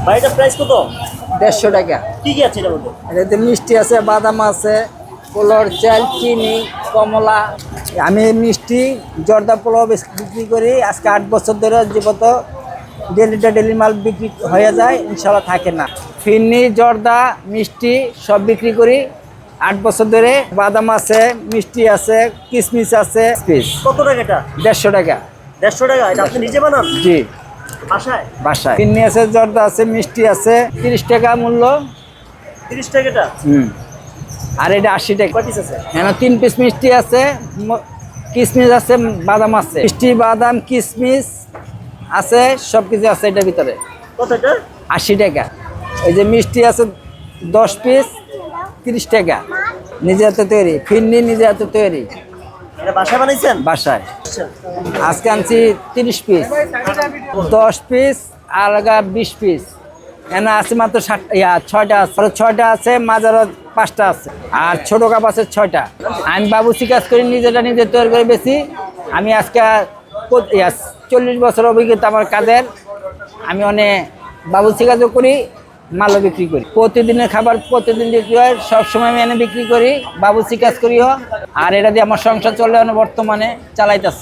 ভাই এটা প্রাইস কত? 150 টাকা। কি কি আছে এটার মধ্যে? এটাতে মিষ্টি আছে, বাদাম আছে, পোলার চাল, চিনি, কমলা। আমি মিষ্টি জর্দা পোলাও বিক্রি করি আজকে 8 বছর ধরে। জীবত ডেলি মাল বিক্রি হয়ে যায়, ইনশাল্লাহ থাকে না। ফিরনি, জর্দা, মিষ্টি সব বিক্রি করি 8 বছর ধরে। বাদাম আছে, মিষ্টি আছে, কিশমিশ আছে। কত টাকা এটা? 150 টাকা। 150 টাকা? এটা আপনি নিজে বানান জি, বাসায়? বাসায়। ফিরনি আছে, জর্দা আছে, মিষ্টি আছে। 30 টাকা মূল্য। 30 টাকা এটা? আর এটা 80 টাকা। কয় পিস আছে? এখানে 3 পিস মিষ্টি আছে, কিশমিশ আছে, বাদাম আছে। মিষ্টি, বাদাম, কিশমিশ আছে, সব কিছু আছে এটার ভিতরে। কত এটা? 80 টাকা। এই যে মিষ্টি আছে 10 পিস, 30 টাকা। নিজে হাতে তৈরি। ফিরনি নিজে হাতে তৈরি, এটা বাসায় বানাইছেন? বাসায়। আচ্ছা। আজকে আনছি 30 পিস, 10 পিস আর 20 পিস। এখানে আছে মাত্র 6টা আছে, 6টা আছে, মাজারও 5টা আছে, আর ছোট কাপ আছে 6টা। আমি বাবুসি কাজ করি, নিজেটা নিজে তৈরি করে বেশি। আমি আজকে 40 বছর অভিজ্ঞতা আমার কাজের। আমি অনেক বাবুসি কাজও করি, মালও বিক্রি করি। প্রতিদিনের খাবার প্রতিদিন বিক্রি হয়, সবসময় আমি এনে বিক্রি করি, বাবুসি কাজ করিও। আর এটা দিয়ে আমার সংসার চলে বর্তমানে চালাইতেছে।